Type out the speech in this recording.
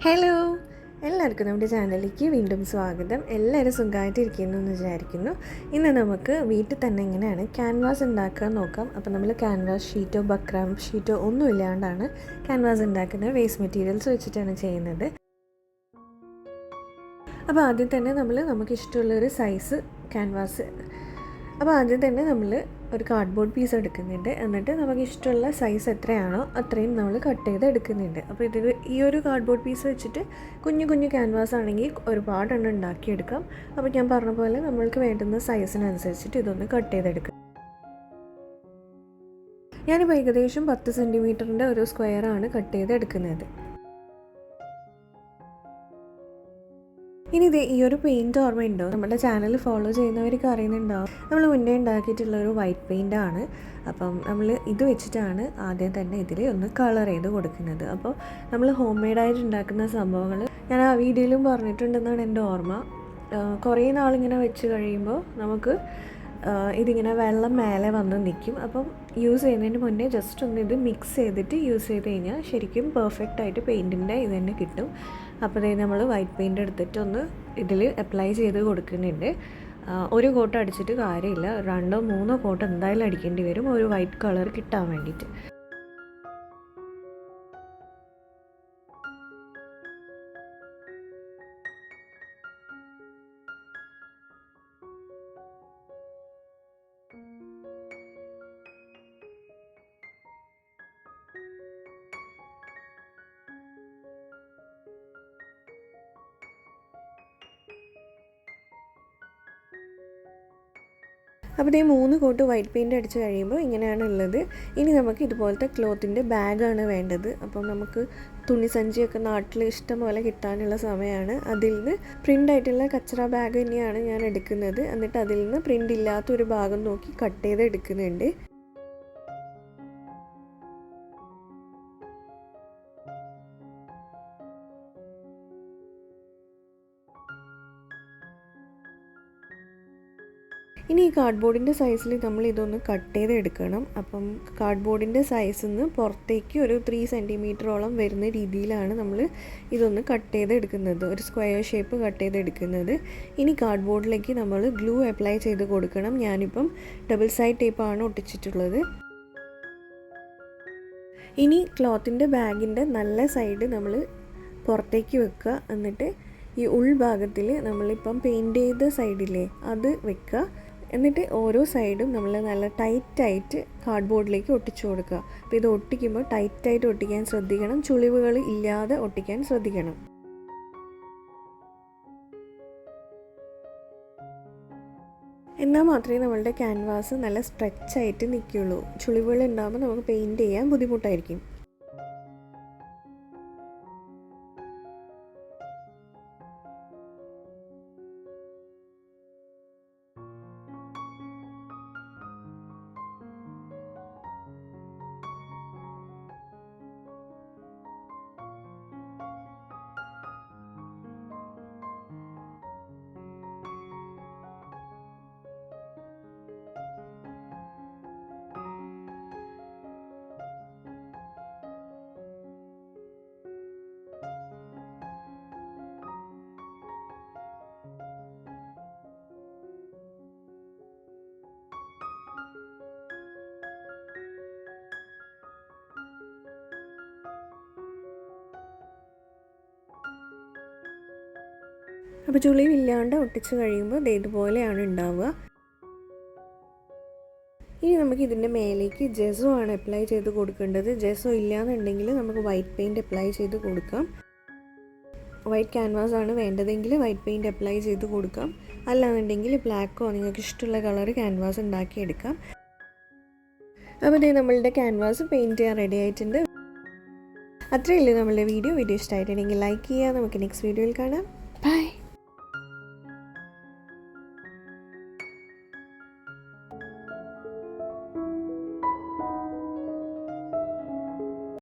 Hello, എല്ലാവർക്കും നമ്മുടെ ചാനലിലേക്ക് വീണ്ടും സ്വാഗതം. എല്ലാവരും സുഖമായിട്ടിരിക്കുന്നു എന്ന് വിചാരിക്കുന്നു. ഇന്ന് നമുക്ക് വീട്ടിൽ തന്നെ എങ്ങനെയാണ് ക്യാൻവാസ് ഉണ്ടാക്കാൻ നോക്കാം. അപ്പോൾ നമ്മൾ ക്യാൻവാസ് ഷീറ്റോ ബക്രാം ഷീറ്റോ ഒന്നും ഇല്ലാണ്ടാണ് ക്യാൻവാസ് ഉണ്ടാക്കുന്നത്. വേസ്റ്റ് മെറ്റീരിയൽസ് വെച്ചിട്ടാണ് ചെയ്യുന്നത്. അപ്പോൾ ആദ്യം തന്നെ നമുക്ക് ഇഷ്ടമുള്ളൊരു സൈസ് ക്യാൻവാസ് ആദ്യം തന്നെ നമ്മൾ ഒരു കാർഡ്ബോർഡ് പീസ് എടുക്കുന്നുണ്ട്. എന്നിട്ട് നമുക്ക് ഇഷ്ടമുള്ള സൈസ് എത്രയാണോ അത്രയും നമ്മൾ കട്ട് ചെയ്ത് എടുക്കുന്നുണ്ട്. അപ്പോൾ ഈ ഒരു കാർഡ്ബോർഡ് പീസ് വെച്ചിട്ട് കുഞ്ഞു കുഞ്ഞു ക്യാൻവാസ് ആണെങ്കിൽ ഒരുപാടെണ്ണം ഉണ്ടാക്കിയെടുക്കാം. അപ്പോൾ ഞാൻ പറഞ്ഞ പോലെ നമ്മൾക്ക് വേണ്ടുന്ന സൈസിനനുസരിച്ചിട്ട് ഇതൊന്ന് കട്ട് ചെയ്തെടുക്കാം. ഞാനിപ്പോൾ ഏകദേശം 10 സെൻറ്റിമീറ്ററിൻ്റെ ഒരു സ്ക്വയറാണ് കട്ട് ചെയ്തെടുക്കുന്നത്. ഇനി ഈ ഒരു പെയിൻറ്റ് ഓർമ്മയുണ്ടോ? നമ്മുടെ ചാനൽ ഫോളോ ചെയ്യുന്നവർക്ക് അറിയുന്നുണ്ടാവും. നമ്മൾ മുന്നേ ഉണ്ടാക്കിയിട്ടുള്ളൊരു വൈറ്റ് പെയിൻ്റാണ്. അപ്പം നമ്മൾ ഇത് വെച്ചിട്ടാണ് ആദ്യം തന്നെ ഇതിൽ ഒന്ന് കളർ ചെയ്ത് കൊടുക്കുന്നത്. അപ്പോൾ നമ്മൾ ഹോം മെയ്ഡായിട്ട് ഉണ്ടാക്കുന്ന സംഭവങ്ങൾ ഞാൻ ആ വീഡിയോയിലും പറഞ്ഞിട്ടുണ്ടെന്നാണ് എൻ്റെ ഓർമ്മ. കുറേ നാളിങ്ങനെ വെച്ച് കഴിയുമ്പോൾ നമുക്ക് ഇതിങ്ങനെ വെള്ളം മേലെ വന്ന് നിൽക്കും. അപ്പം യൂസ് ചെയ്യുന്നതിന് മുന്നേ ജസ്റ്റ് ഒന്ന് ഇത് മിക്സ് ചെയ്തിട്ട് യൂസ് ചെയ്ത് കഴിഞ്ഞാൽ ശരിക്കും പെർഫെക്റ്റായിട്ട് പെയിൻറ്റിൻ്റെ ഇത് തന്നെ കിട്ടും. അപ്പോൾ നമ്മൾ വൈറ്റ് പെയിൻ്റ് എടുത്തിട്ട് ഒന്ന് ഇതിൽ അപ്ലൈ ചെയ്ത് കൊടുക്കുന്നുണ്ട്. ഒരു കോട്ട് അടിച്ചിട്ട് കാര്യമില്ല, 2-3 കോട്ട് എന്തായാലും അടിക്കേണ്ടി വരും ഒരു വൈറ്റ് കളർ കിട്ടാൻ വേണ്ടിയിട്ട്. അപ്പോൾ 3 കോട്ട് വൈറ്റ് പെയിൻറ്റ് അടിച്ച് കഴിയുമ്പോൾ ഇങ്ങനെയാണ് ഉള്ളത്. ഇനി നമുക്ക് ഇതുപോലത്തെ ക്ലോത്തിൻ്റെ ബാഗാണ് വേണ്ടത്. അപ്പം നമുക്ക് തുണിസഞ്ചിയൊക്കെ നാട്ടിൽ ഇഷ്ടം പോലെ കിട്ടാനുള്ള സമയമാണ്. അതിൽ നിന്ന് പ്രിൻ്റായിട്ടുള്ള കച്ചറ ബാഗ് തന്നെയാണ് ഞാൻ എടുക്കുന്നത്. എന്നിട്ട് അതിൽ നിന്ന് പ്രിൻ്റ് ഇല്ലാത്തൊരു ഭാഗം നോക്കി കട്ട് ചെയ്ത് എടുക്കുന്നുണ്ട്. ഇനി ഈ കാർഡ്ബോർഡിൻ്റെ സൈസിൽ നമ്മൾ ഇതൊന്ന് കട്ട് ചെയ്ത് എടുക്കണം. അപ്പം കാർഡ്ബോർഡിൻ്റെ സൈസിൽ നിന്ന് പുറത്തേക്ക് ഒരു 3 സെൻറ്റിമീറ്ററോളം വരുന്ന രീതിയിലാണ് നമ്മൾ ഇതൊന്ന് കട്ട് ചെയ്ത് എടുക്കുന്നത്, ഒരു സ്ക്വയർ ഷേപ്പ് കട്ട് ചെയ്ത് എടുക്കുന്നത്. ഇനി കാർഡ്ബോർഡിലേക്ക് നമ്മൾ ഗ്ലൂ അപ്ലൈ ചെയ്ത് കൊടുക്കണം. ഞാനിപ്പം ഡബിൾ സൈഡ് ടേപ്പാണ് ഒട്ടിച്ചിട്ടുള്ളത്. ഇനി ക്ലോത്തിൻ്റെ ബാഗിൻ്റെ നല്ല സൈഡ് നമ്മൾ പുറത്തേക്ക് വെക്കുക. എന്നിട്ട് ഈ ഉൾഭാഗത്തിൽ നമ്മളിപ്പം പെയിൻറ്റ് ചെയ്ത സൈഡില്ലേ അത് വെക്കുക. എന്നിട്ട് ഓരോ സൈഡും നമ്മൾ നല്ല ടൈറ്റായിട്ട് കാർഡ്ബോർഡിലേക്ക് ഒട്ടിച്ചു കൊടുക്കുക. അപ്പോൾ ഇത് ഒട്ടിക്കുമ്പോൾ ടൈറ്റായിട്ട് ഒട്ടിക്കാൻ ശ്രദ്ധിക്കണം, ചുളിവുകൾ ഇല്ലാതെ ഒട്ടിക്കാൻ ശ്രദ്ധിക്കണം. എന്നാൽ മാത്രമേ നമ്മളുടെ ക്യാൻവാസ് നല്ല സ്ട്രെച്ചായിട്ട് നിൽക്കുകയുള്ളൂ. ചുളിവുകൾ ഉണ്ടാകുമ്പോൾ നമുക്ക് പെയിൻറ്റ് ചെയ്യാൻ ബുദ്ധിമുട്ടായിരിക്കും. അപ്പോൾ ചുളിവില്ലാണ്ട് ഒട്ടിച്ച് കഴിയുമ്പോൾ ഇതുപോലെയാണ് ഉണ്ടാവുക. ഇനി നമുക്ക് ഇതിൻ്റെ മേലേക്ക് ജെസോ ആണ് അപ്ലൈ ചെയ്ത് കൊടുക്കേണ്ടത്. ജെസോ ഇല്ലയെന്നുണ്ടെങ്കിൽ നമുക്ക് വൈറ്റ് പെയിൻറ്റ് അപ്ലൈ ചെയ്ത് കൊടുക്കാം. വൈറ്റ് ക്യാൻവാസ് ആണ് വേണ്ടതെങ്കിൽ വൈറ്റ് പെയിൻറ്റ് അപ്ലൈ ചെയ്ത് കൊടുക്കാം. അല്ലാന്നുണ്ടെങ്കിൽ ബ്ലാക്കോ നിങ്ങൾക്ക് ഇഷ്ടമുള്ള കളർ ക്യാൻവാസ് ഉണ്ടാക്കിയെടുക്കാം. അപ്പോൾ നമ്മളുടെ ക്യാൻവാസ് പെയിൻറ്റ് ചെയ്യാൻ റെഡി ആയിട്ടുണ്ട്. അത്രയേ ഉള്ളൂ നമ്മളുടെ വീഡിയോ ഇഷ്ടമായിട്ടുണ്ടെങ്കിൽ ലൈക്ക് ചെയ്യുക. നമുക്ക് നെക്സ്റ്റ് വീഡിയോയിൽ കാണാം. ബൈ.